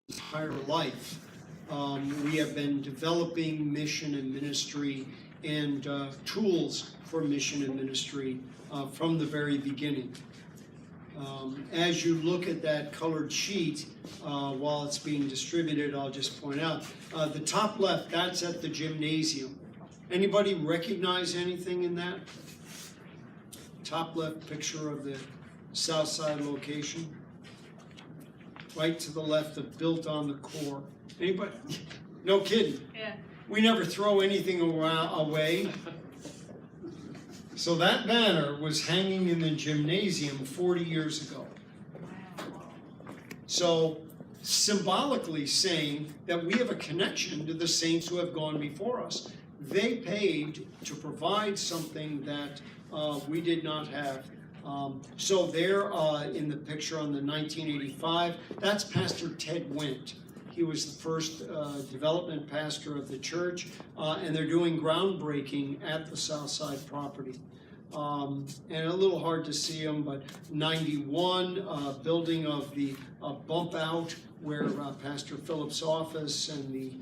entire life, we have been developing mission and ministry and tools for mission and ministry from the very beginning. As you look at that colored sheet, while it's being distributed, I'll just point out, the top left, that's at the gymnasium. Anybody recognize anything in that? Top left picture of the south side location. Right to the left of built on the core. Anybody? No kidding. Yeah. We never throw anything away. So that banner was hanging in the gymnasium 40 years ago. So symbolically saying that we have a connection to the saints who have gone before us. They paid to provide something that we did not have. So there in the picture on the 1985, that's Pastor Ted Wendt. He was the first development pastor of the church, and they're doing groundbreaking at the Southside property. And a little hard to see them, but 91, building of the bump out where Pastor Phillips' office and the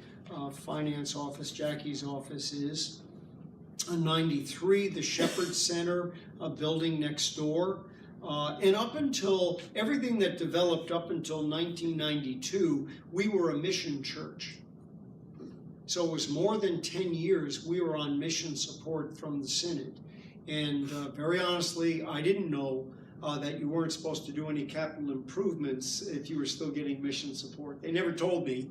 finance office, Jackie's office is. 93, the Shepherd Center, a building next door. And up until, everything that developed up until 1992, we were a mission church. So it was more than 10 years we were on mission support from the Synod. And very honestly, I didn't know that you weren't supposed to do any capital improvements if you were still getting mission support. They never told me.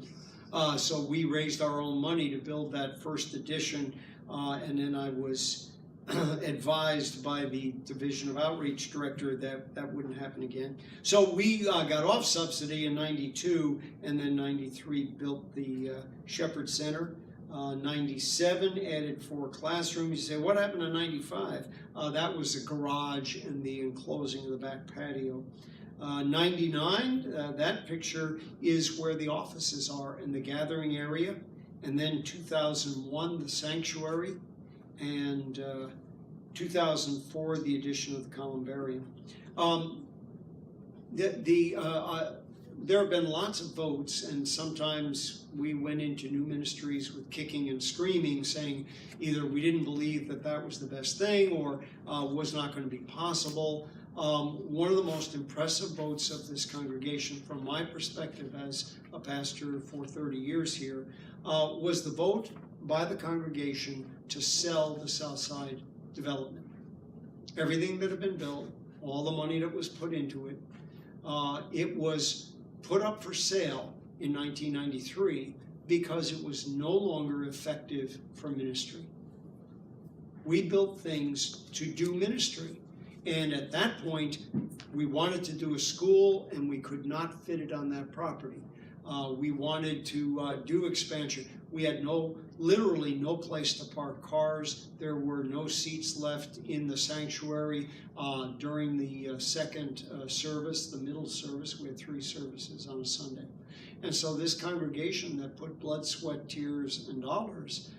So we raised our own money to build that first edition. And then I was advised by the Division of Outreach Director that that wouldn't happen again. So we got off subsidy in 92, and then 93 built the Shepherd Center. 97 added 4 classrooms. You say, what happened in 95? That was the garage and the enclosing of the back patio. 99, that picture is where the offices are in the gathering area. And then 2001, the sanctuary, and 2004, the addition of the columbarium. There have been lots of votes, and sometimes we went into new ministries with kicking and screaming, saying either we didn't believe that that was the best thing or was not going to be possible. One of the most impressive votes of this congregation, from my perspective as a pastor for 30 years here, was the vote by the congregation to sell the Southside development. Everything that had been built, all the money that was put into it, it was put up for sale in 1993 because it was no longer effective for ministry. We built things to do ministry. And at that point, we wanted to do a school, and we could not fit it on that property. We wanted to do expansion. We had literally no place to park cars. There were no seats left in the sanctuary during the second service, the middle service. We had 3 services on a Sunday. And so this congregation that put blood, sweat, tears, and dollars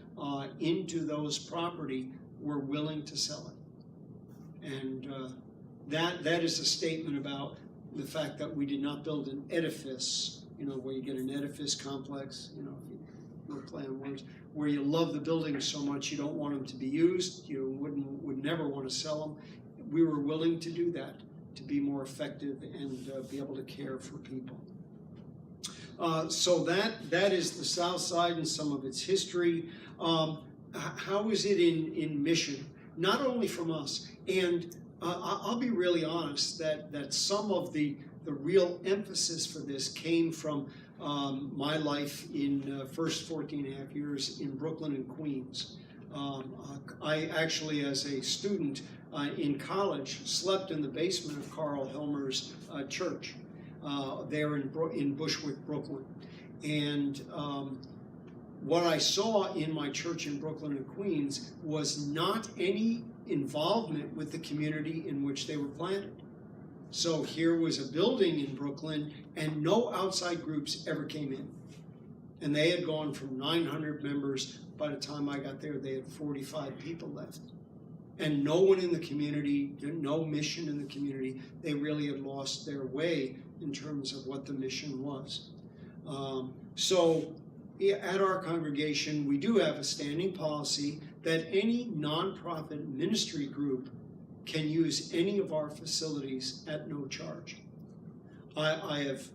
into those property were willing to sell it. And that is a statement about the fact that we did not build an edifice, where you get an edifice complex, if you play on words, where you love the buildings so much you don't want them to be used, you would never want to sell them. We were willing to do that to be more effective and be able to care for people. So that is the South Side and some of its history. How is it in mission? Not only from us, and I'll be really honest that some of the real emphasis for this came from my life in first 14 and a half years in Brooklyn and Queens. I actually, as a student in college, slept in the basement of Carl Helmer's church there in Bushwick, Brooklyn. And what I saw in my church in Brooklyn and Queens was not any involvement with the community in which they were planted. So here was a building in Brooklyn, and no outside groups ever came in. And they had gone from 900 members. By the time I got there, they had 45 people left. And no one in the community, no mission in the community. They really had lost their way in terms of what the mission was. So at our congregation, we do have a standing policy that any nonprofit ministry group can use any of our facilities at no charge. I have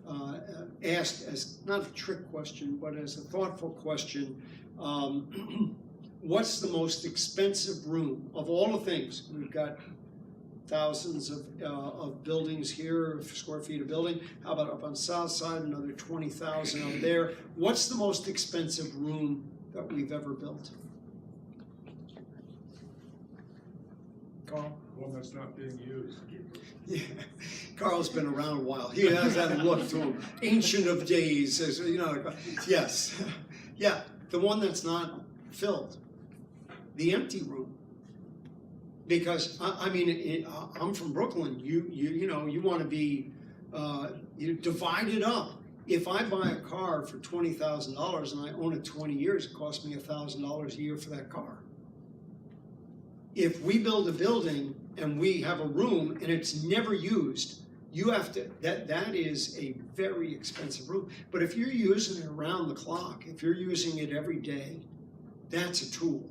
asked, as not a trick question, but as a thoughtful question, what's the most expensive room of all the things? We've got thousands of buildings here, square feet of building. How about up on South Side, another 20,000 up there? What's the most expensive room that we've ever built? Carl? One that's not being used. Yeah, Carl's been around a while. He has that look to him, ancient of days, as you know. Yes, yeah, the one that's not filled, the empty room. Because I mean, I'm from Brooklyn. You know, you want to be you divide it up. If I buy a car for $20,000 and I own it 20 years, it costs me $1,000 a year for that car. If we build a building and we have a room and it's never used, you have to, that is a very expensive room. But if you're using it around the clock, if you're using it every day, that's a tool.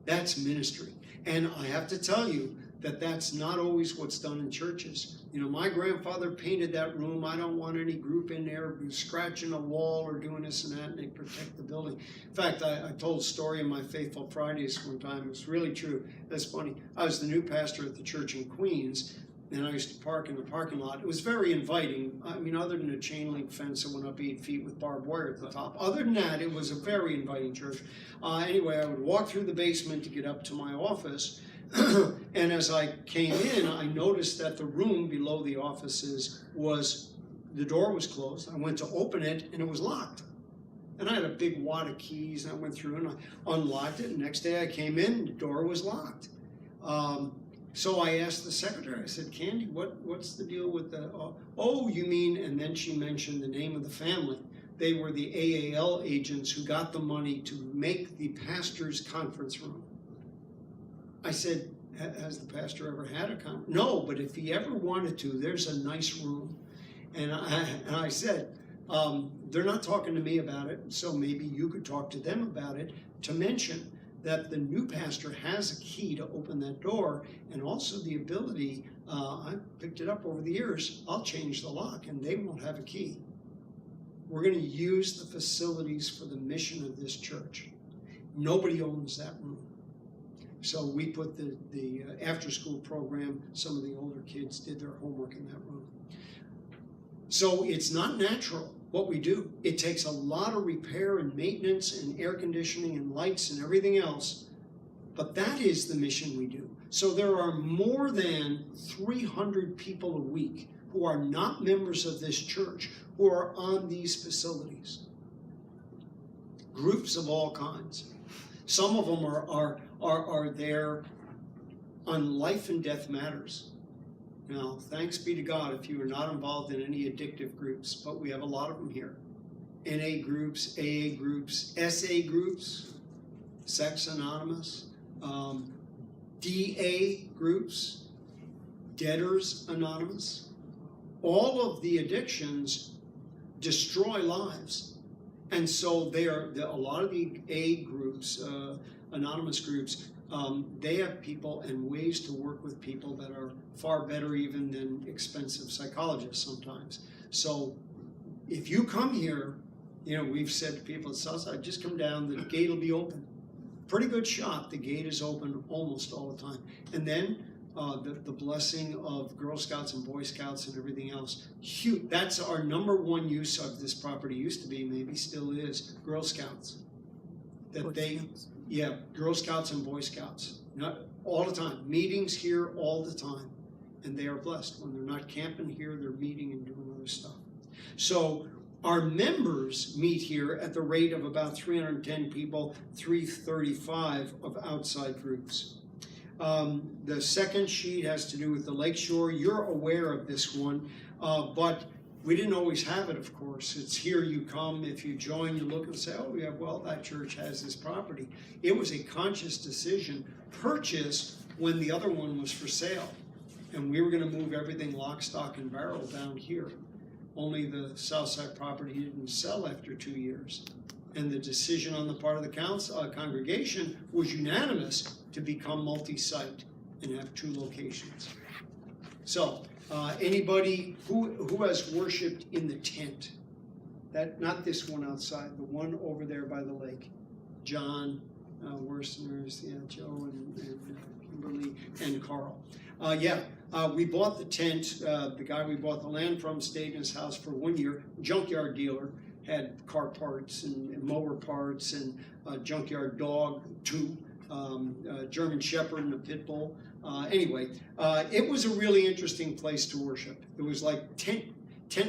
That's ministry. And I have to tell you that that's not always what's done in churches. You know, my grandfather painted that room. I don't want any group in there scratching a wall or doing this and that, and they protect the building. In fact, I told a story in my Faithful Fridays one time. It was really true. That's funny. I was the new pastor at the church in Queens, and I used to park in the parking lot. It was very inviting. I mean, other than a chain link fence that went up 8 feet with barbed wire at the top. Other than that, it was a very inviting church. Anyway, I would walk through the basement to get up to my office. And as I came in, I noticed that the room below the offices the door was closed. I went to open it and it was locked. And I had a big wad of keys and I went through and I unlocked it. And the next day I came in, the door was locked. So I asked the secretary, I said, Candy, what's the deal with the, oh, you mean, and then she mentioned the name of the family. They were the AAL agents who got the money to make the pastor's conference room. I said, has the pastor ever had a conference? No, but if he ever wanted to, there's a nice room. And I said, they're not talking to me about it, so maybe you could talk to them about it, to mention that the new pastor has a key to open that door, and also the ability, I picked it up over the years, I'll change the lock and they won't have a key. We're going to use the facilities for the mission of this church. Nobody owns that room. So we put the after-school program, some of the older kids did their homework in that room. So it's not natural what we do. It takes a lot of repair and maintenance and air conditioning and lights and everything else, but that is the mission we do. So there are more than 300 people a week who are not members of this church who are on these facilities. Groups of all kinds. Some of them are there on life and death matters. Now, thanks be to God if you are not involved in any addictive groups, but we have a lot of them here. NA groups, AA groups, SA groups, Sex Anonymous, DA groups, Debtors Anonymous. All of the addictions destroy lives. And so a lot of the A groups, anonymous groups, they have people and ways to work with people that are far better even than expensive psychologists sometimes. So if you come here, you know, we've said to people at Southside, just come down, the gate will be open. Pretty good shot, the gate is open almost all the time. And then the blessing of Girl Scouts and Boy Scouts and everything else. Huge. That's our number one use of this property, used to be, maybe still is, Girl Scouts. Yeah, Girl Scouts and Boy Scouts. Not all the time. Meetings here all the time. And they are blessed. When they're not camping here, they're meeting and doing other stuff. So our members meet here at the rate of about 310 people, 335 of outside groups. The second sheet has to do with the Lakeshore. You're aware of this one, but we didn't always have it, of course. It's here you come. If you join, you look and say, oh, yeah, well, that church has this property. It was a conscious decision, purchased when the other one was for sale. And we were going to move everything lock, stock, and barrel down here. only the Southside property didn't sell after 2 years. And the decision on the part of the congregation was unanimous to become multi-site and have 2 locations. So, anybody who has worshipped in the tent, that not this one outside, the one over there by the lake, John, Worsteners, yeah, Joe and Kimberly and Carl. We bought the tent. The guy we bought the land from stayed in his house for 1 year. Junkyard dealer, had car parts and mower parts and a junkyard dog, 2, German Shepherd and a pit bull. It was a really interesting place to worship. It was like tent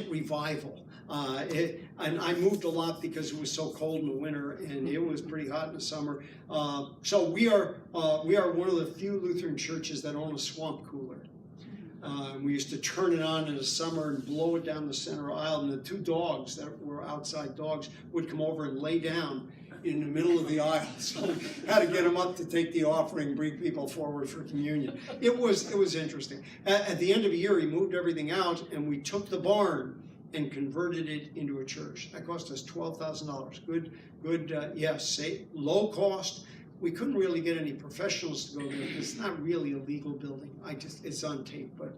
revival. And I moved a lot because it was so cold in the winter and it was pretty hot in the summer. So we are one of the few Lutheran churches that own a swamp cooler. We used to turn it on in the summer and blow it down the center aisle, and the 2 dogs that were outside dogs would come over and lay down in the middle of the aisle. So I had to get them up to take the offering, bring people forward for communion. It was interesting. At the end of the year, he moved everything out, and we took the barn and converted it into a church. That cost us $12,000. Good, low cost. We couldn't really get any professionals to go there because it's not really a legal building. It's on tape, but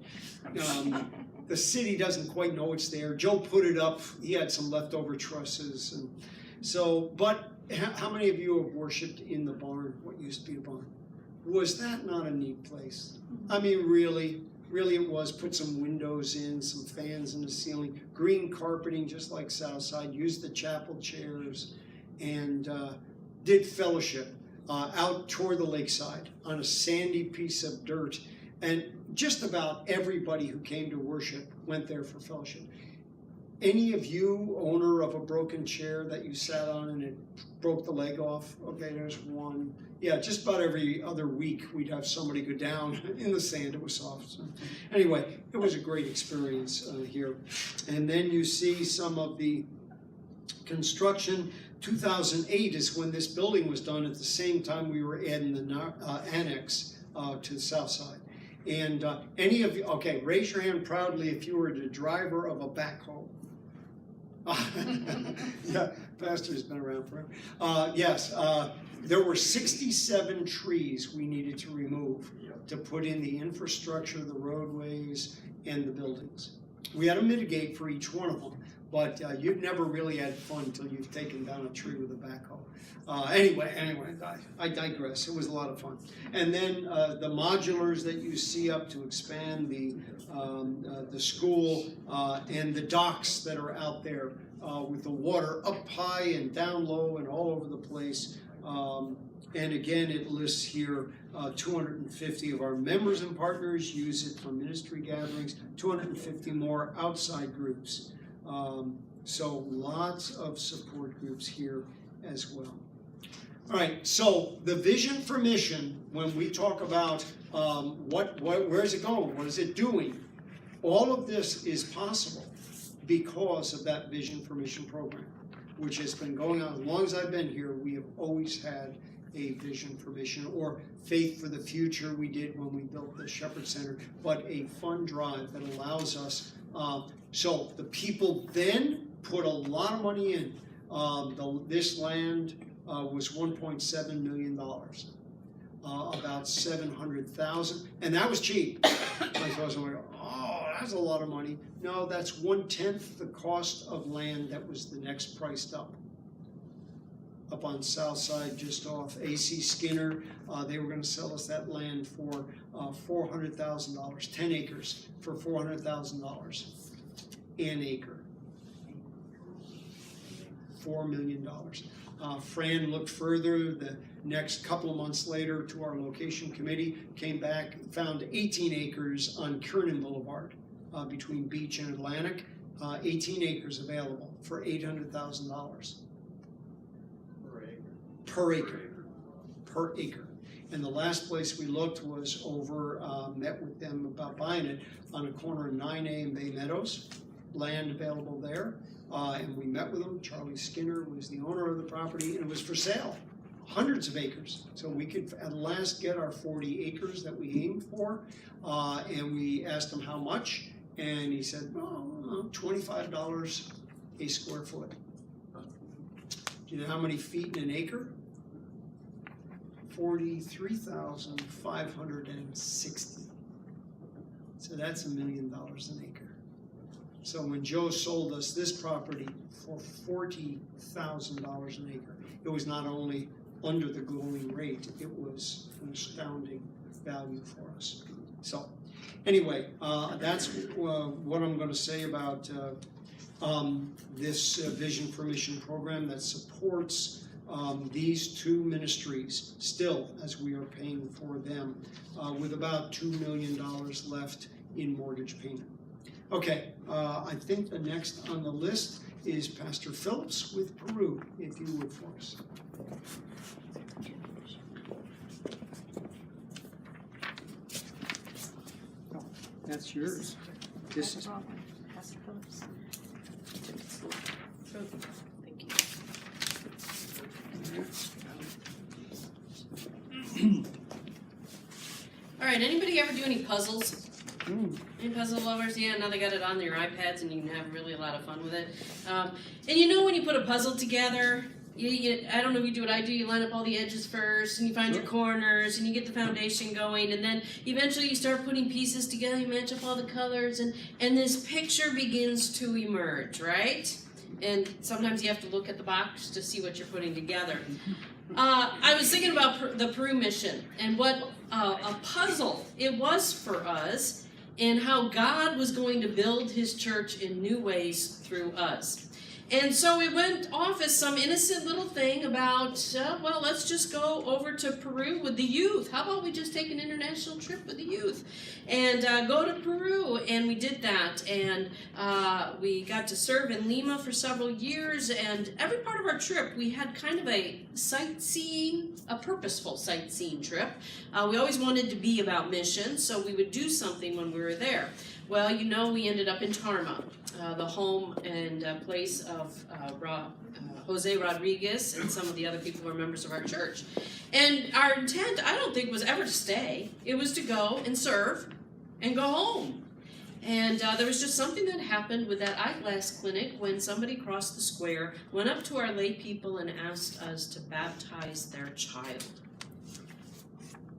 the city doesn't quite know it's there. Joe put it up. He had some leftover trusses, and so. But how many of you have worshipped in the barn? What used to be a barn? Was that not a neat place? I mean, really it was. Put some windows in, some fans in the ceiling, green carpeting, just like Southside. Used the chapel chairs, and did fellowship. Out toward the lakeside on a sandy piece of dirt, and just about everybody who came to worship went there for fellowship. Any of you owner of a broken chair that you sat on and it broke the leg off? Okay, there's one. Yeah, just about every other week we'd have somebody go down in the sand. It was soft. So anyway, it was a great experience here. And then you see some of the construction. 2008 is when this building was done. At the same time, we were adding the annex to the south side. And any of you, okay, raise your hand proudly if you were the driver of a backhoe. Yeah, pastor's been around forever. Yes, there were 67 trees we needed to remove to put in the infrastructure, the roadways, and the buildings. We had to mitigate for each one of them. But you've never really had fun until you've taken down a tree with a backhoe. Anyway, I digress. It was a lot of fun. And then the modulars that you see up to expand the school and the docks that are out there with the water up high and down low and all over the place. And again, it lists here 250 of our members and partners use it for ministry gatherings, 250 more outside groups. So lots of support groups here as well. All right, so the vision for mission, when we talk about where is it going, what is it doing, all of this is possible because of that vision for mission program, which has been going on as long as I've been here. We have always had a vision for mission, or faith for the future we did when we built the Shepherd Center, but a fund drive that allows us. So the people then put a lot of money in. This land was $1.7 million, about 700,000, and that was cheap. I was like, oh, that's a lot of money. No, that's 1/10 the cost of land that was the next priced up on South Side, just off AC Skinner. They were going to sell us that land for $400,000, 10 acres for $400,000 an acre, $4 million. Fran looked further the next couple of months later to our location committee, came back, found 18 acres on Kiernan Boulevard between Beach and Atlantic, 18 acres available for $800,000 per acre. And the last place we looked was over, met with them about buying it on a corner of 9A and Bay Meadows, land available there. And we met with them. Charlie Skinner was the owner of the property, and it was for sale, hundreds of acres. So we could at last get our 40 acres that we aimed for, and we asked him how much, and he said, well, $25 a square foot. Do you know how many feet in an acre? 43,560. So that's $1 million an acre. So when Joe sold us this property for $40,000 an acre, it was not only under the going rate, it was an astounding value for us. So anyway, that's what I'm going to say about this Vision for Mission program that supports these two ministries still, as we are paying for them, with about $2 million left in mortgage payment. Okay, I think the next on the list is Pastor Phillips with Peru, if you would, for us. That's yours. This is Pastor Phillips. Thank you. All right, anybody ever do any puzzles? Any puzzle lovers? Yeah, now they got it on their iPads and you can have really a lot of fun with it. And you know when you put a puzzle together, I don't know if you do what I do, you line up all the edges first and you find your corners and you get the foundation going and then eventually you start putting pieces together, you match up all the colors and this picture begins to emerge, right? And sometimes you have to look at the box to see what you're putting together. I was thinking about the Peru mission and what a puzzle it was for us and how God was going to build his church in new ways through us. And so we went off as some innocent little thing about, well, let's just go over to Peru with the youth. How about we just take an international trip with the youth and go to Peru? And we did that. And we got to serve in Lima for several years. And every part of our trip, we had kind of a sightseeing, a purposeful sightseeing trip. We always wanted to be about mission, so we would do something when we were there. Well, you know, we ended up in Tarma, the home and place of Jose Rodriguez and some of the other people who are members of our church. And our intent, I don't think, was ever to stay. It was to go and serve and go home. And there was just something that happened with that eyeglass clinic when somebody crossed the square, went up to our lay people and asked us to baptize their child.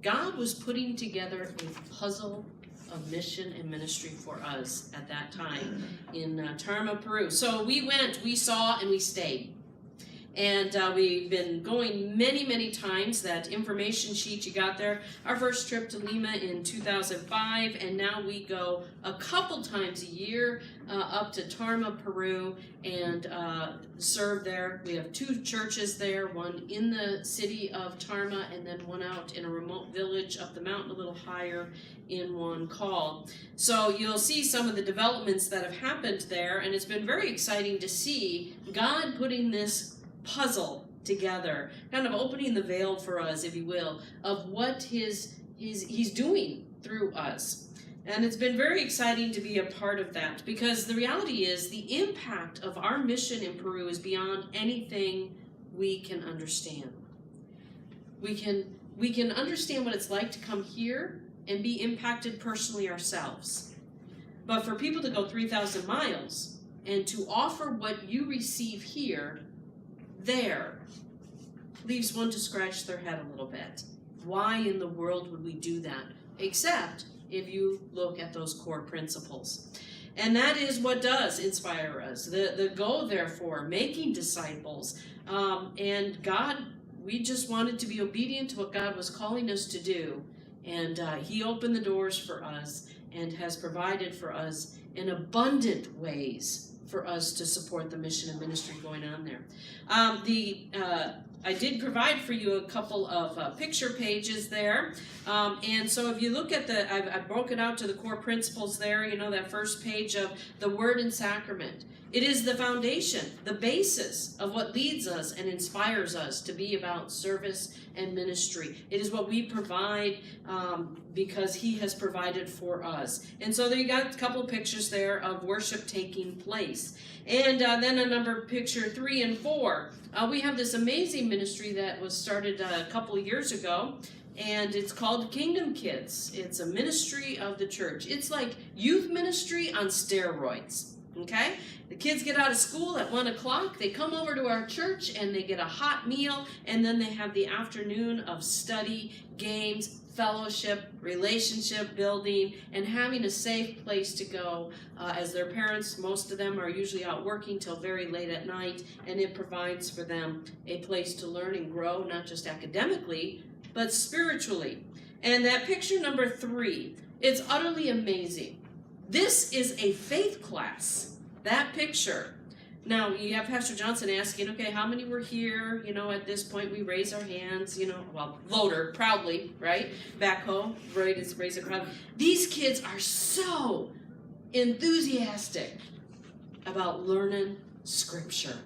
God was putting together a puzzle of mission and ministry for us at that time in Tarma, Peru. So we went, we saw, and we stayed. And we've been going many, many times. That information sheet you got there. Our first trip to Lima in 2005, and now we go a couple times a year up to Tarma, Peru, and serve there. We have two churches there, one in the city of Tarma, and then one out in a remote village up the mountain a little higher in one call. So you'll see some of the developments that have happened there, and it's been very exciting to see God putting this puzzle together, kind of opening the veil for us, if you will, of what he's doing through us. And it's been very exciting to be a part of that, because the reality is the impact of our mission in Peru is beyond anything we can understand. We can understand what it's like to come here and be impacted personally ourselves. But for people to go 3,000 miles and to offer what you receive here, there, leaves one to scratch their head a little bit. Why in the world would we do that? Except if you look at those core principles. And that is what does inspire us. The go, therefore, making disciples. And God, we just wanted to be obedient to what God was calling us to do. And he opened the doors for us and has provided for us in abundant ways for us to support the mission and ministry going on there. I did provide for you a couple of picture pages there. And so if you look at I broke it out to the core principles there, you know, that first page of the Word and Sacrament. It is the foundation, the basis of what leads us and inspires us to be about service and ministry. It is what we provide because he has provided for us. And so there you got a couple of pictures there of worship taking place. And then a number picture 3 and 4. We have this amazing ministry that was started a couple of years ago. And it's called Kingdom Kids. It's a ministry of the church. It's like youth ministry on steroids. Okay? The kids get out of school at 1 o'clock. They come over to our church and they get a hot meal, and then they have the afternoon of study, games, fellowship, relationship building, and having a safe place to go as their parents, most of them are usually out working till very late at night, and it provides for them a place to learn and grow, not just academically, but spiritually. And that picture number 3, it's utterly amazing. This is a faith class, that picture. Now, you have Pastor Johnson asking, okay, how many were here? You know, at this point, we raise our hands, you know, well, voter, proudly, right? Back home, raise it proudly. These kids are so enthusiastic about learning Scripture,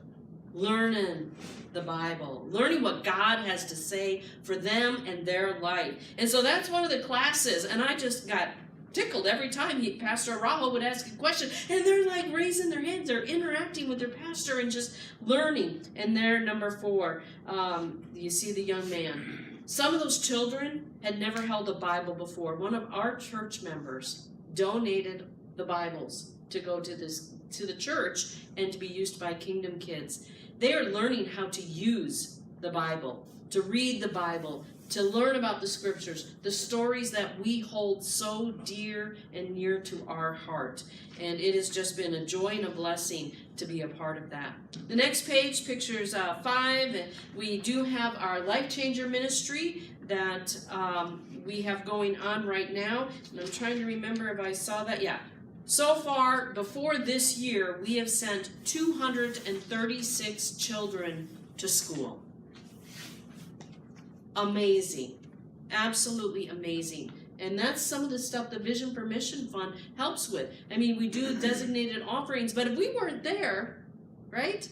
learning the Bible, learning what God has to say for them and their life. And so that's one of the classes, and I just got tickled every time Pastor Araujo would ask a question, and they're like raising their hands, they're interacting with their pastor and just learning. And there, number 4, you see the young man. Some of those children had never held a Bible before. One of our church members donated the Bibles to go to the church and to be used by Kingdom Kids. They are learning how to use the Bible, to read the Bible, to learn about the Scriptures, the stories that we hold so dear and near to our heart. And it has just been a joy and a blessing to be a part of that. The next page, pictures 5, and we do have our Life Changer ministry that we have going on right now. And I'm trying to remember if I saw that. Yeah. So far, before this year, we have sent 236 children to school. Amazing. Absolutely amazing. And that's some of the stuff the Vision for Mission Fund helps with. I mean, we do designated offerings, but if we weren't there, right,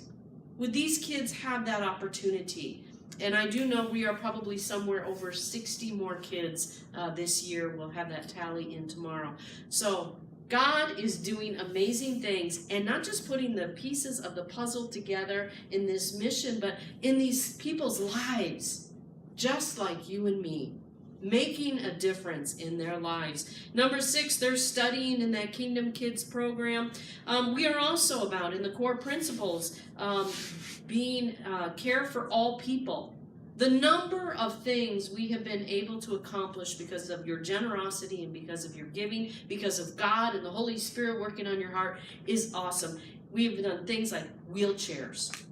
would these kids have that opportunity? And I do know we are probably somewhere over 60 more kids this year. We'll have that tally in tomorrow. So God is doing amazing things, and not just putting the pieces of the puzzle together in this mission, but in these people's lives, just like you and me, making a difference in their lives. Number 6, they're studying in that Kingdom Kids program. We are also about, in the core principles, being care for all people. The number of things we have been able to accomplish because of your generosity and because of your giving, because of God and the Holy Spirit working on your heart is awesome. We've done things like wheelchairs,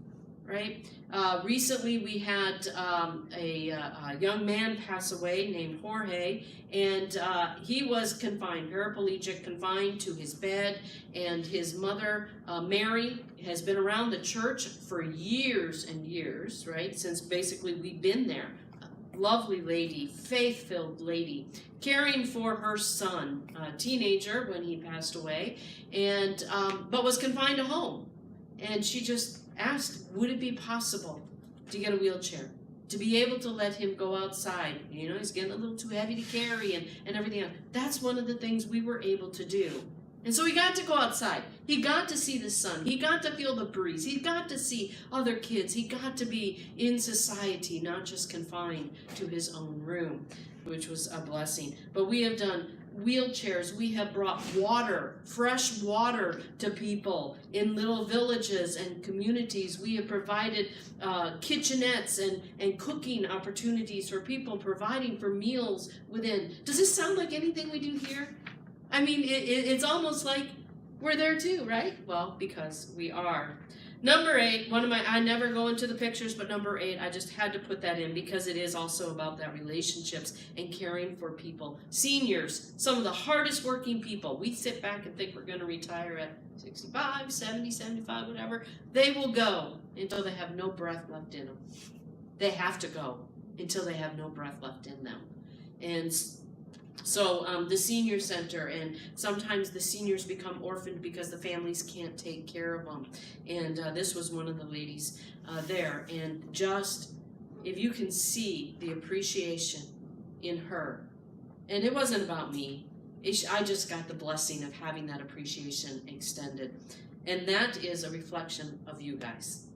right? Recently we had a young man pass away named Jorge, and he was confined, paraplegic, confined to his bed, and his mother, Mary, has been around the church for years and years, right, since basically we've been there. Lovely lady, faith-filled lady, caring for her son, a teenager when he passed away, and but was confined to home. And she just asked, would it be possible to get a wheelchair, to be able to let him go outside? You know, he's getting a little too heavy to carry and everything else. That's one of the things we were able to do. And so he got to go outside. He got to see the sun. He got to feel the breeze. He got to see other kids. He got to be in society, not just confined to his own room, which was a blessing. But we have done wheelchairs. We have brought water, fresh water to people in little villages and communities. We have provided kitchenettes and cooking opportunities for people, providing for meals within. Does this sound like anything we do here? I mean, it's almost like we're there too, right? Well, because we are. Number 8, I never go into the pictures, but number 8, I just had to put that in because it is also about that relationships and caring for people. Seniors, some of the hardest working people. We sit back and think we're going to retire at 65, 70, 75, whatever. They will go until they have no breath left in them. They have to go until they have no breath left in them. And so the senior center, and sometimes the seniors become orphaned because the families can't take care of them. And this was one of the ladies there. And just, if you can see the appreciation in her, and it wasn't about me. I just got the blessing of having that appreciation extended. And that is a reflection of you guys,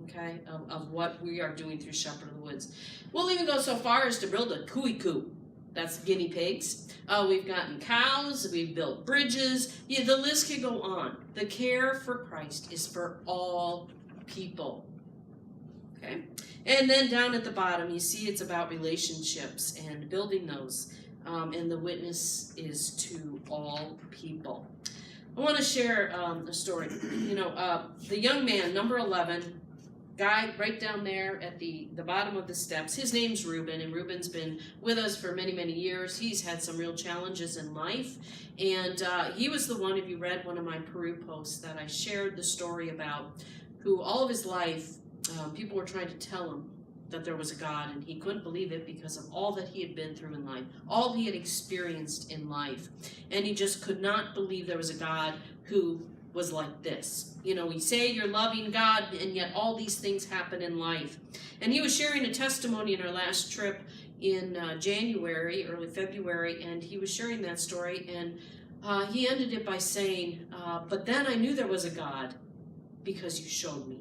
okay, of what we are doing through Shepherd of the Woods. We'll even go so far as to build a cooey-coo. That's guinea pigs. We've gotten cows, we've built bridges. Yeah, the list could go on. The care for Christ is for all people. Okay? And then down at the bottom, you see it's about relationships and building those. And the witness is to all people. I want to share a story. The young man, number 11, guy right down there at the bottom of the steps, his name's Reuben, and Reuben's been with us for many, many years. He's had some real challenges in life, and he was the one, if you read one of my Peru posts, that I shared the story about, who all of his life, people were trying to tell him that there was a God, and he couldn't believe it because of all that he had been through in life, all he had experienced in life, and he just could not believe there was a God who was like this. We say you're loving God, and yet all these things happen in life. And he was sharing a testimony in our last trip in January, early February, and he was sharing that story, and he ended it by saying, but then I knew there was a God because you showed me.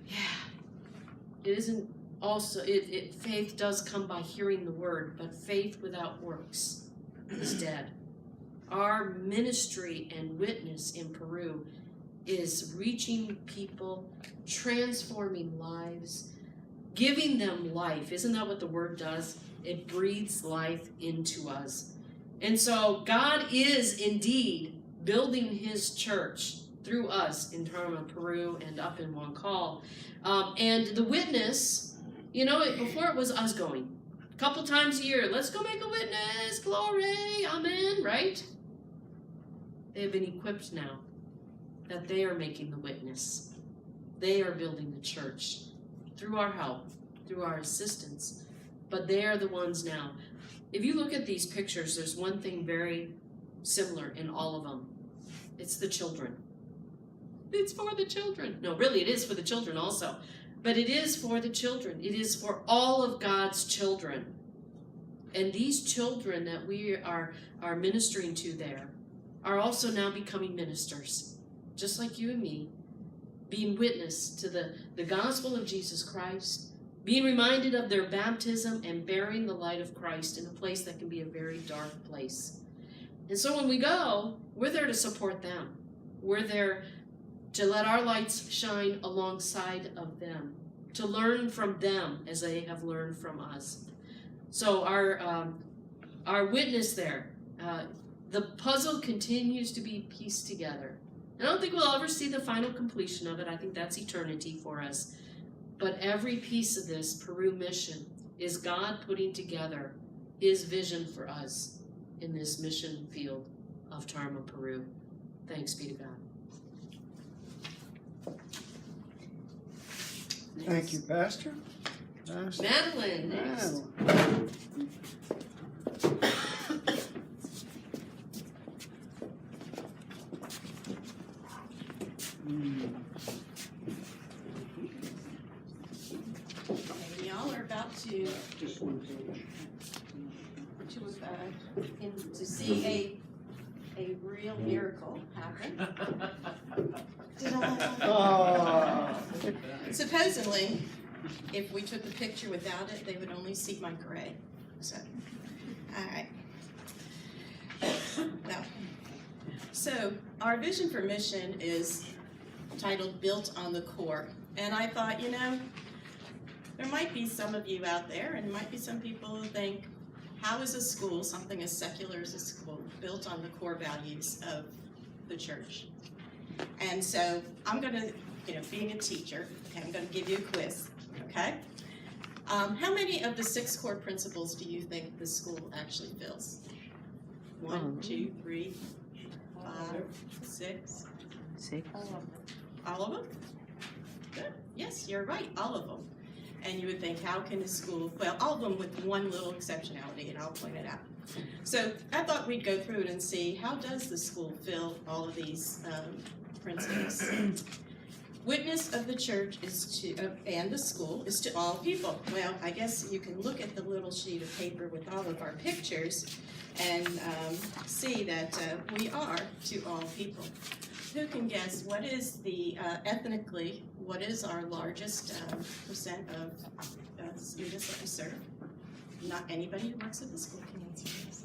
Yeah. It isn't also, faith does come by hearing the word, but faith without works is dead. Our ministry and witness in Peru is reaching people, transforming lives, giving them life. Isn't that what the word does? It breathes life into us. And so God is indeed building his church through us in Tarma, Peru, and up in Huancal. And the witness, before it was us going. A couple times a year, let's go make a witness, glory, amen, right? They have been equipped now that they are making the witness. They are building the church through our help, through our assistance. But they are the ones now. If you look at these pictures, there's one thing very similar in all of them. It's the children. It's for the children. No, really, it is for the children also. But it is for the children. It is for all of God's children. And these children that we are ministering to there are also now becoming ministers, just like you and me, being witness to the gospel of Jesus Christ, being reminded of their baptism and bearing the light of Christ in a place that can be a very dark place. And so when we go, we're there to support them. We're there to let our lights shine alongside of them, to learn from them as they have learned from us. So our witness there, the puzzle continues to be pieced together. I don't think we'll ever see the final completion of it. I think that's eternity for us. But every piece of this Peru mission is God putting together his vision for us in this mission field of Tarma, Peru. Thanks be to God. Thank you, Pastor. Madeline, next. Y'all are about to see a real miracle happen. Supposedly, if we took the picture without it, they would only see my gray. So, all right. Well, so our vision for mission is titled Built on the Core. And I thought, there might be some of you out there, and might be some people who think, how is a school, something as secular as a school, built on the core values of the church? And so I'm going to, being a teacher, okay, I'm going to give you a quiz, okay? How many of the 6 core principles do you think the school actually fills? 1, 2, 3, 5, 6. 6. All of them? Good. Yes, you're right, all of them. And you would think, how can a school, well, all of them with one little exceptionality, and I'll point it out. So I thought we'd go through it and see, how does the school fill all of these principles? Witness of the church is to, and the school is to all people. Well, I guess you can look at the little sheet of paper with all of our pictures and see that we are to all people. Who can guess what is the, ethnically, what is our largest percent of students that we serve? not anybody who works at the school can answer this.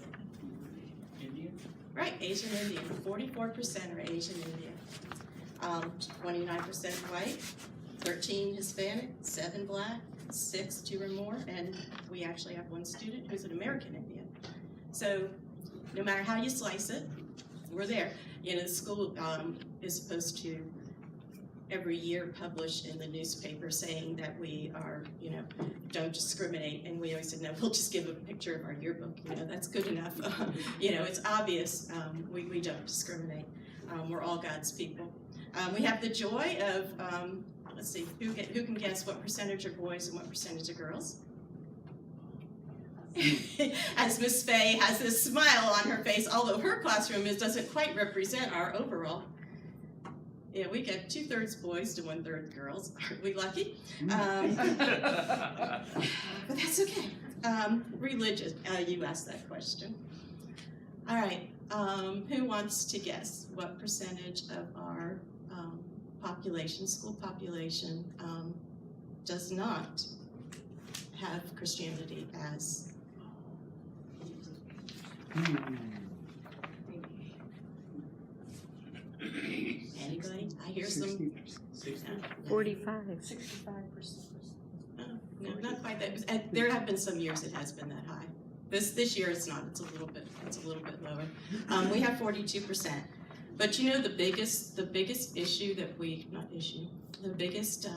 Indian? Right, Asian Indian, 44% are Asian Indian. 29% white, 13 Hispanic, 7 black, 6 2 or more, and we actually have one student who's an American Indian. So no matter how you slice it, we're there. You know, the school is supposed to every year publish in the newspaper saying that we are, you know, don't discriminate, and we always said, no, we'll just give a picture of our yearbook, you know, that's good enough. You know, it's obvious we don't discriminate. We're all God's people. We have the joy of, let's see, who can guess what percentage are boys and what percentage are girls? As Miss Faye has this smile on her face, although her classroom doesn't quite represent our overall. Yeah, we get 2/3 boys to 1/3 girls. Aren't we lucky? But that's okay. Religious, you asked that question. All right, who wants to guess what percentage of our population, school population, does not have Christianity as? Anybody? I hear some. 45. 65%. No, not quite that. There have been some years it has been that high. This year it's not. It's a little bit lower. We have 42%. But you know the biggest issue that the biggest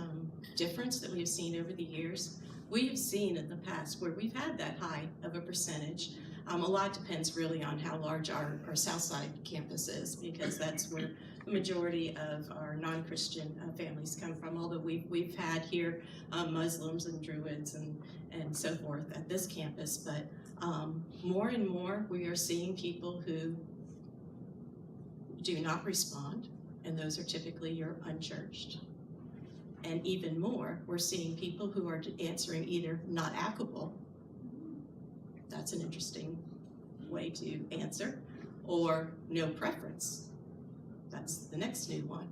difference that we've seen over the years, we have seen in the past where we've had that high of a percentage. A lot depends really on how large our Southside campus is, because that's where the majority of our non-Christian families come from, although we've had here Muslims and Druids and so forth at this campus, but more and more we are seeing people who do not respond, and those are typically your unchurched. And even more, we're seeing people who are answering either not applicable, that's an interesting way to answer, or no preference. That's the next new one.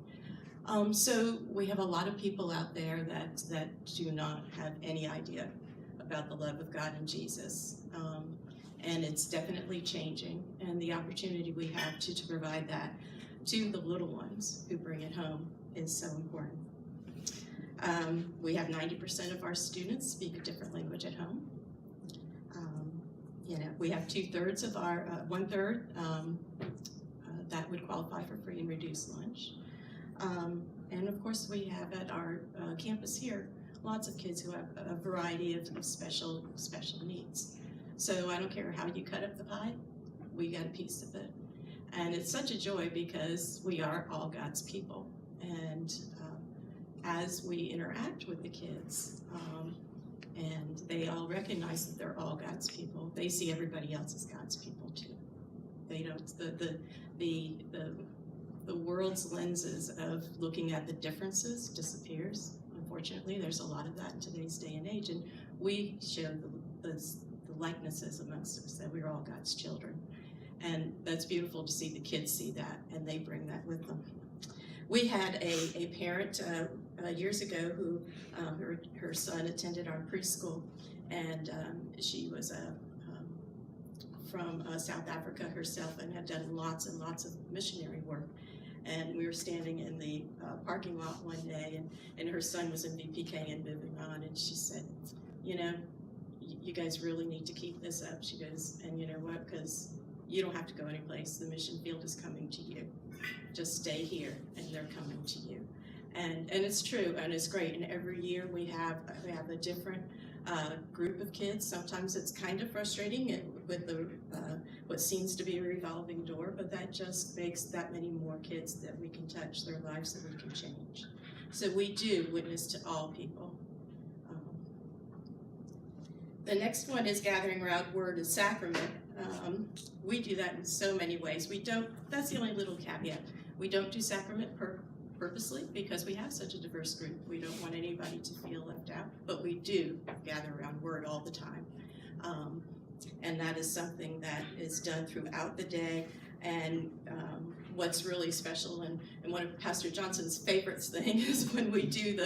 So we have a lot of people out there that do not have any idea about the love of God and Jesus. And it's definitely changing, and the opportunity we have to provide that to the little ones who bring it home is so important. We have 90% of our students speak a different language at home. You know, we have 2/3 of our, 1/3 that would qualify for free and reduced lunch. And of course we have at our campus here, lots of kids who have a variety of special needs. So I don't care how you cut up the pie, we got a piece of it. And it's such a joy because we are all God's people. And as we interact with the kids, and they all recognize that they're all God's people, they see everybody else as God's people too. They don't, the world's lenses of looking at the differences disappears. Unfortunately, there's a lot of that in today's day and age, and we show the likenesses amongst us, that we're all God's children. And that's beautiful to see the kids see that, and they bring that with them. We had a parent years ago who her son attended our preschool, and she was from South Africa herself and had done lots and lots of missionary work. And we were standing in the parking lot one day, and her son was in VPK and moving on, and she said, you know, you guys really need to keep this up. She goes, and you know what, because you don't have to go anyplace. The mission field is coming to you. Just stay here, and they're coming to you. And it's true, and it's great. And every year we have a different group of kids. Sometimes it's kind of frustrating with the what seems to be a revolving door, but that just makes that many more kids that we can touch their lives, that we can change. So we do witness to all people. The next one is gathering around word and sacrament. We do that in so many ways. We don't, that's the only little caveat. We don't do sacrament purposely because we have such a diverse group. We don't want anybody to feel left out, but we do gather around word all the time. And that is something that is done throughout the day. And what's really special, and one of Pastor Johnson's favorite things is when we do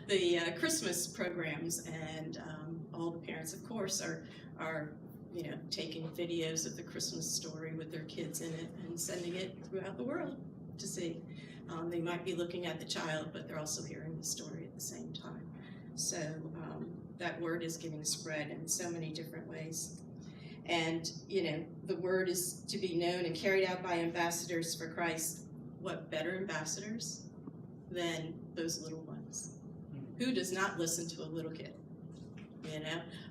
the Christmas programs, and all the parents, of course, are taking videos of the Christmas story with their kids in it and sending it throughout the world to see. They might be looking at the child, but they're also hearing the story at the same time. So that word is getting spread in so many different ways. And, the word is to be known and carried out by ambassadors for Christ. What better ambassadors than those little ones? Who does not listen to a little kid?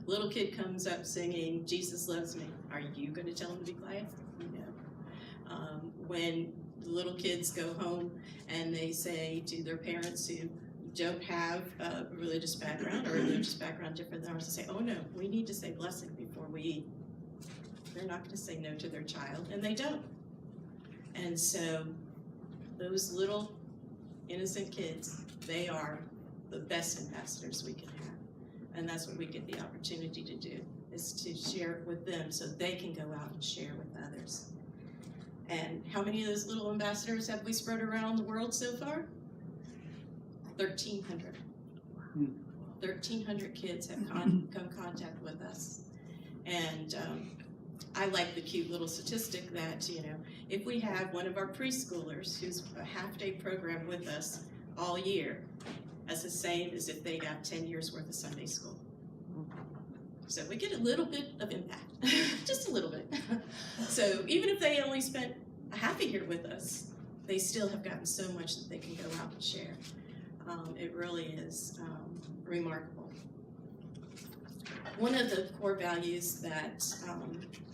Little kid comes up singing, Jesus loves me. Are you going to tell him to be quiet? No. When the little kids go home and they say to their parents who don't have a religious background or a religious background different than ours, they say, oh no, we need to say blessing before we eat. They're not going to say no to their child, and they don't. And so those little innocent kids, they are the best ambassadors we can have. And that's what we get the opportunity to do, is to share it with them so they can go out and share with others. And how many of those little ambassadors have we spread around the world so far? 1,300. 1,300 kids have come contact with us. And I like the cute little statistic that, if we have one of our preschoolers who's a half-day program with us all year, that's the same as if they got 10 years worth of Sunday school. So we get a little bit of impact, just a little bit. So even if they only spent a half a year with us, they still have gotten so much that they can go out and share. It really is remarkable. One of the core values that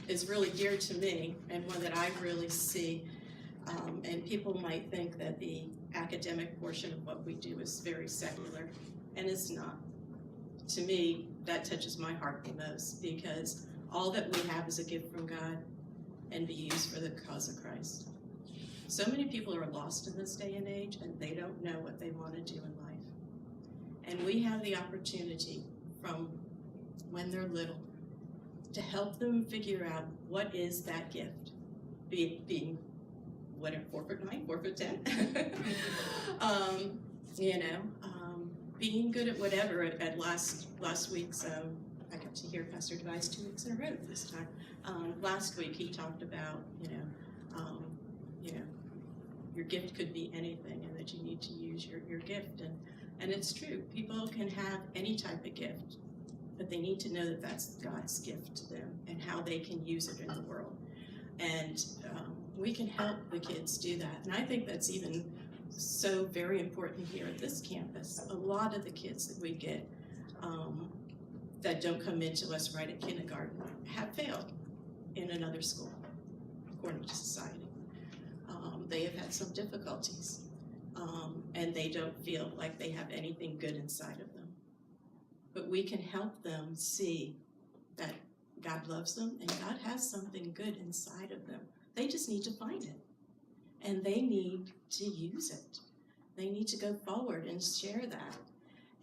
is really dear to me, and one that I really see, and people might think that the academic portion of what we do is very secular, and it's not. To me, that touches my heart the most, because all that we have is a gift from God and be used for the cause of Christ. So many people are lost in this day and age, and they don't know what they want to do in life. And we have the opportunity from when they're little to help them figure out what is that gift, being 4'9", 4'10", being good at whatever. At last week's, I got to hear Pastor Device 2 weeks in a row this time. Last week he talked about, your gift could be anything, and that you need to use your gift. And it's true. People can have any type of gift, but they need to know that that's God's gift to them and how they can use it in the world. And we can help the kids do that. And I think that's even so very important here at this campus. A lot of the kids that we get that don't come into us right at kindergarten have failed in another school, according to society. They have had some difficulties, and they don't feel like they have anything good inside of them. But we can help them see that God loves them and God has something good inside of them. They just need to find it, and they need to use it. They need to go forward and share that.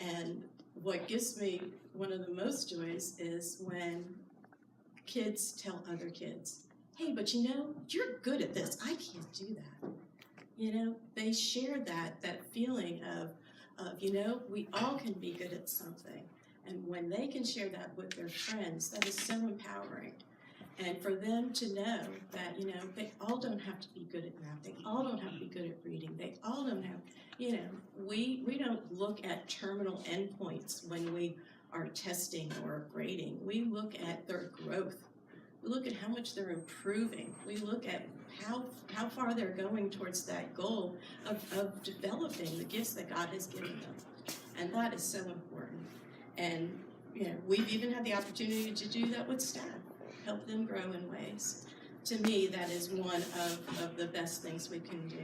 And what gives me one of the most joys is when kids tell other kids, hey, but you're good at this. I can't do that. They share that feeling of we all can be good at something. And when they can share that with their friends, that is so empowering. And for them to know that, they all don't have to be good at math. They all don't have to be good at reading. They all don't have, we don't look at terminal endpoints when we are testing or grading. We look at their growth. We look at how much they're improving. We look at how far they're going towards that goal of developing the gifts that God has given them. And that is so important. And, we've even had the opportunity to do that with staff, help them grow in ways. To me, that is one of the best things we can do.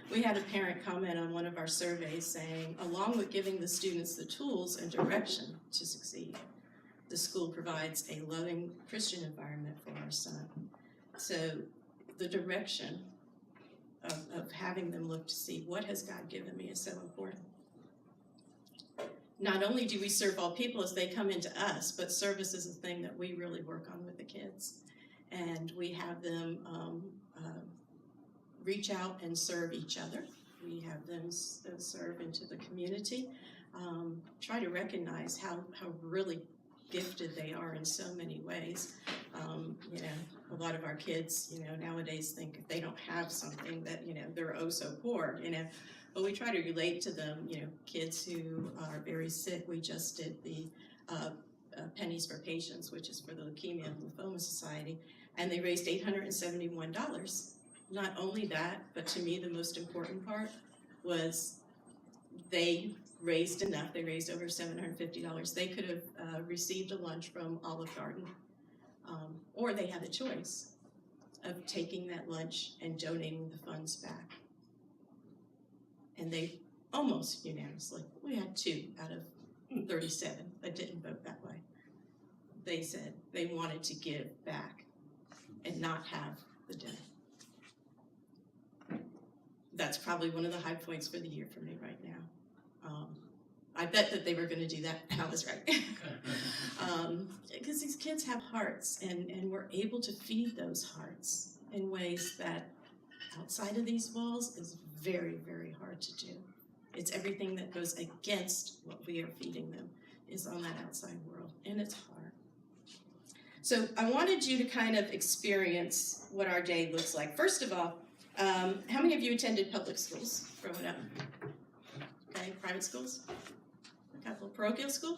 We had a parent comment on one of our surveys saying, along with giving the students the tools and direction to succeed, the school provides a loving Christian environment for our son. So the direction of having them look to see what has God given me is so important. Not only do we serve all people as they come into us, but service is a thing that we really work on with the kids. And we have them reach out and serve each other. We have them serve into the community. Try to recognize how really gifted they are in so many ways. You know, a lot of our kids, you know, nowadays think if they don't have something that, you know, they're oh so poor, you know. But we try to relate to them, you know, kids who are very sick. We just did the Pennies for Patients, which is for the Leukemia and Lymphoma Society, and they raised $871. Not only that, but to me the most important part was they raised enough. They raised over $750. They could have received a lunch from Olive Garden, or they had a choice of taking that lunch and donating the funds back. And they almost unanimously, we had 2 out of 37 that didn't vote that way. They said they wanted to give back and not have the dinner. That's probably one of the high points for the year for me right now. I bet that they were going to do that. I was right. Because these kids have hearts, and we're able to feed those hearts in ways that outside of these walls is very, very hard to do. It's everything that goes against what we are feeding them is on that outside world, and it's hard. So I wanted you to kind of experience what our day looks like. First of all, how many of you attended public schools growing up? Okay, private schools? A couple. Parochial school?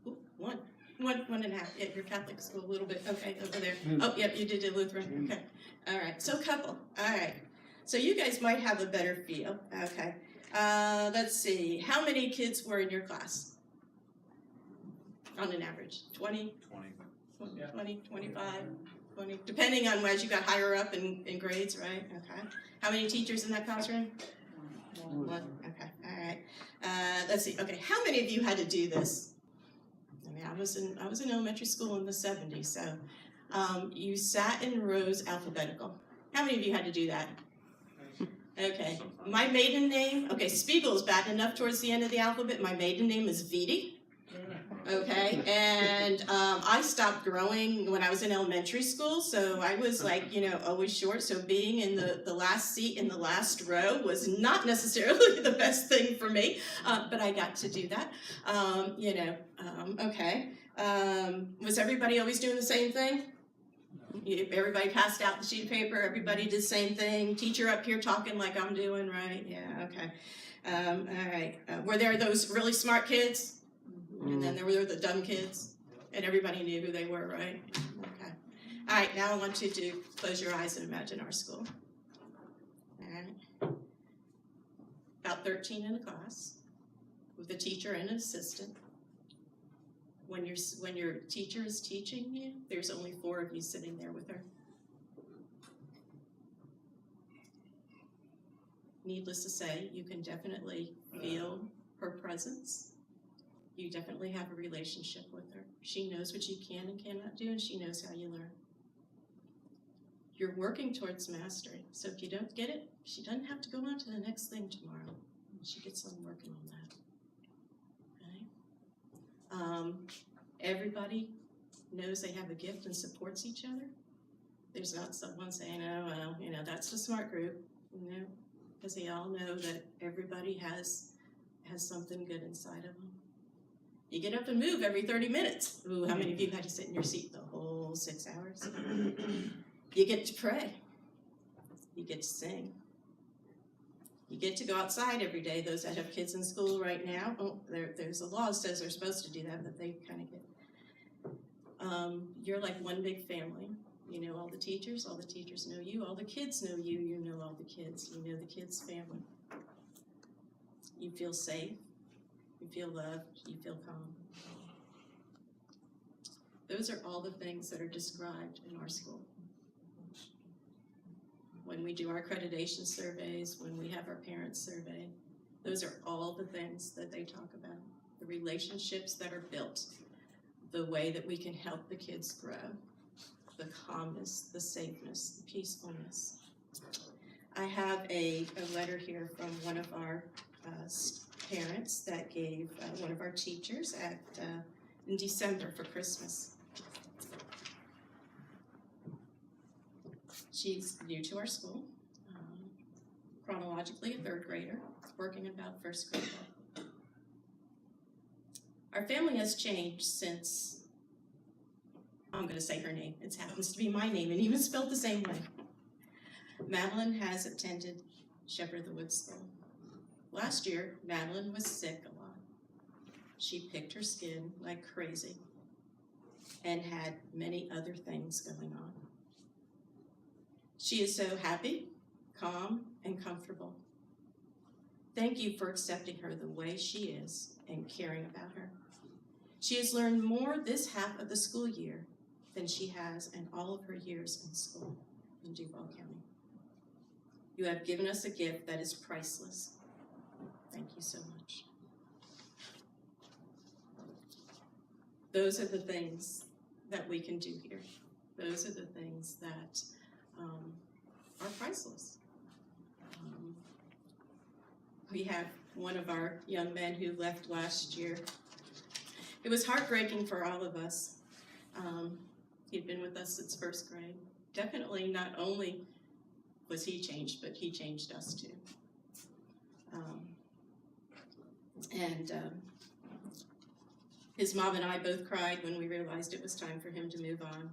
Ooh, one and a half. Yeah, your Catholic school a little bit. Okay, over there. Oh, yep, you did a Lutheran. Okay. All right, so a couple. All right. So you guys might have a better feel. Okay. Let's see. How many kids were in your class? On an average? 20? 20, 25, 20, depending on as you got higher up in grades, right? Okay. How many teachers in that classroom? One. Okay. All right. Let's see. Okay. How many of you had to do this? I mean, I was in elementary school in the 70s, so you sat in rows alphabetical. How many of you had to do that? Okay. My maiden name. Okay. Spiegel is bad enough towards the end of the alphabet. My maiden name is Vitti. Okay, and I stopped growing when I was in elementary school, so I was like, you know, always short, so being in the last seat in the last row was not necessarily the best thing for me, but I got to do that, you know, okay. Was everybody always doing the same thing? Everybody passed out the sheet of paper, everybody did the same thing, teacher up here talking like I'm doing, right? Yeah, okay. All right, were there those really smart kids? And then there were the dumb kids, and everybody knew who they were, right? Okay. All right, now I want you to close your eyes and imagine our school. All right. About 13 in a class, with a teacher and an assistant. When your teacher is teaching you, there's only 4 of you sitting there with her. Needless to say, you can definitely feel her presence. You definitely have a relationship with her. She knows what you can and cannot do, and she knows how you learn. You're working towards mastery, so if you don't get it, she doesn't have to go on to the next thing tomorrow. She gets on working on that. Okay? Everybody knows they have a gift and supports each other. There's not someone saying, oh, well, you know, that's the smart group, you know, because they all know that everybody has something good inside of them. You get up and move every 30 minutes. Ooh, how many of you had to sit in your seat the whole 6 hours? You get to pray. You get to sing. You get to go outside every day. Those that have kids in school right now, there's a law that says they're supposed to do that, but they kind of get. You're like one big family. You know all the teachers know you, all the kids know you, you know all the kids, you know the kids' family. You feel safe. You feel loved, you feel calm. Those are all the things that are described in our school. When we do our accreditation surveys, when we have our parents survey, those are all the things that they talk about. The relationships that are built, the way that we can help the kids grow, the calmness, the safeness, the peacefulness. I have a letter here from one of our parents that gave one of our teachers in December for Christmas. She's new to our school, chronologically a 3rd grader, working about 1st grade. Our family has changed since, I'm going to say her name, it happens to be my name and even spelled the same way. Madeline has attended Shepherd of the Woods School. Last year, Madeline was sick a lot. She picked her skin like crazy and had many other things going on. She is so happy, calm, and comfortable. Thank you for accepting her the way she is and caring about her. She has learned more this half of the school year than she has in all of her years in school in Duval County. You have given us a gift that is priceless. Thank you so much. Those are the things that we can do here. Those are the things that are priceless. We have one of our young men who left last year. It was heartbreaking for all of us. He'd been with us since first grade. Definitely not only was he changed, but he changed us too. His mom and I both cried when we realized it was time for him to move on.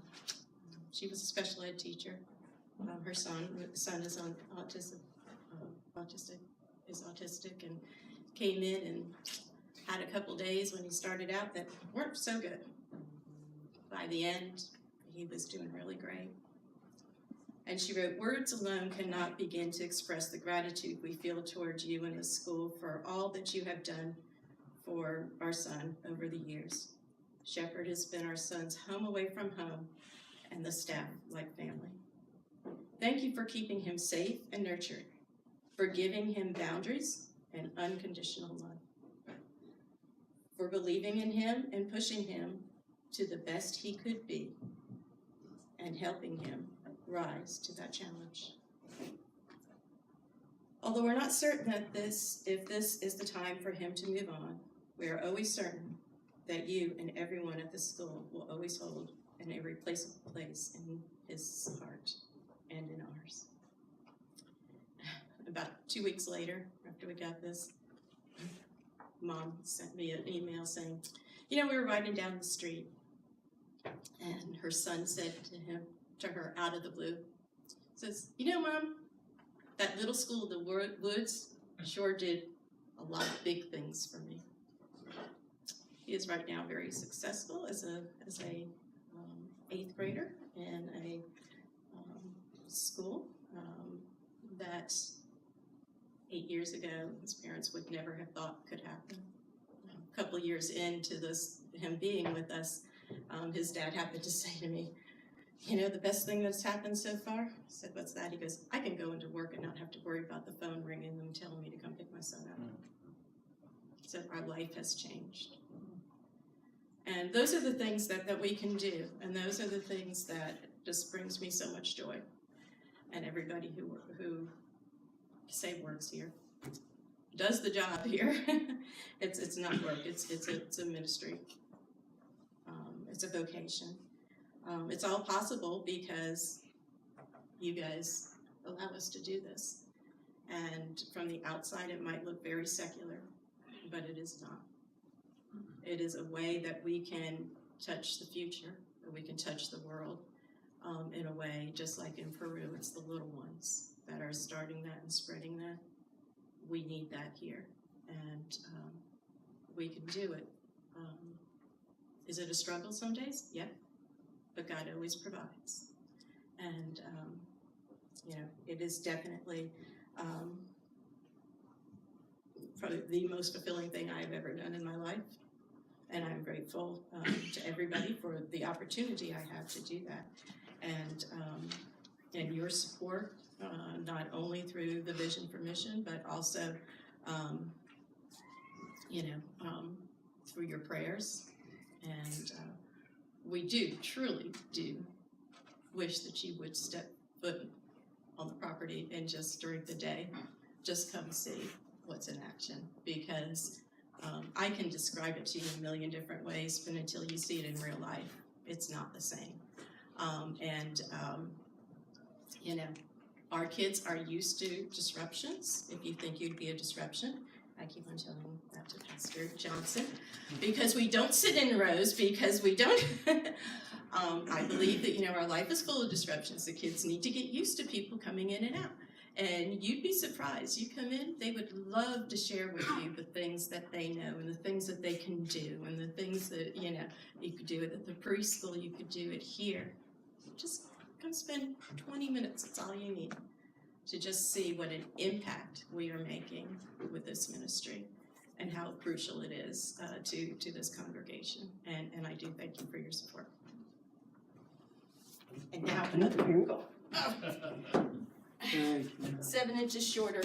She was a special ed teacher. Her son is autistic, and came in and had a couple days when he started out that weren't so good. By the end, he was doing really great. And she wrote, "Words alone cannot begin to express the gratitude we feel towards you and the school for all that you have done for our son over the years. Shepherd has been our son's home away from home and the staff like family. Thank you for keeping him safe and nurtured, for giving him boundaries and unconditional love, for believing in him and pushing him to the best he could be and helping him rise to that challenge. Although we're not certain that if this is the time for him to move on, we are always certain that you and everyone at the school will always hold an irreplaceable place in his heart and in ours." About 2 weeks later, after we got this, Mom sent me an email saying, we were riding down the street, and her son said to her out of the blue, says, Mom, that little school in the woods sure did a lot of big things for me. He is right now very successful as a 8th grader in a school that 8 years ago his parents would never have thought could happen. A couple of years into him being with us, his dad happened to say to me, the best thing that's happened so far? I said, "What's that?" He goes, "I can go into work and not have to worry about the phone ringing and telling me to come pick my son up." So our life has changed. And those are the things that we can do, and those are the things that just brings me so much joy. And everybody who say works here does the job here. It's not work. It's a ministry. It's a vocation. It's all possible because you guys allow us to do this. And from the outside, it might look very secular, but it is not. It is a way that we can touch the future, or we can touch the world in a way, just like in Peru, it's the little ones that are starting that and spreading that. We need that here, and we can do it. Is it a struggle some days? Yeah, but God always provides. And, it is definitely probably the most fulfilling thing I've ever done in my life. And I'm grateful to everybody for the opportunity I have to do that. And your support, not only through the Vision for Mission, but also, through your prayers. And we truly do wish that you would step foot on the property and just during the day, just come see what's in action. Because I can describe it to you in a million different ways, but until you see it in real life, it's not the same. Our kids are used to disruptions. If you think you'd be a disruption, I keep on telling that to Pastor Johnson, because we don't sit in rows, because we don't, I believe that, our life is full of disruptions. The kids need to get used to people coming in and out. And you'd be surprised. You come in, they would love to share with you the things that they know and the things that they can do and the things that, you could do it at the preschool, you could do it here. Just come spend 20 minutes, that's all you need, to just see what an impact we are making with this ministry and how crucial it is to this congregation. And I do thank you for your support. And now another miracle. 7 inches shorter.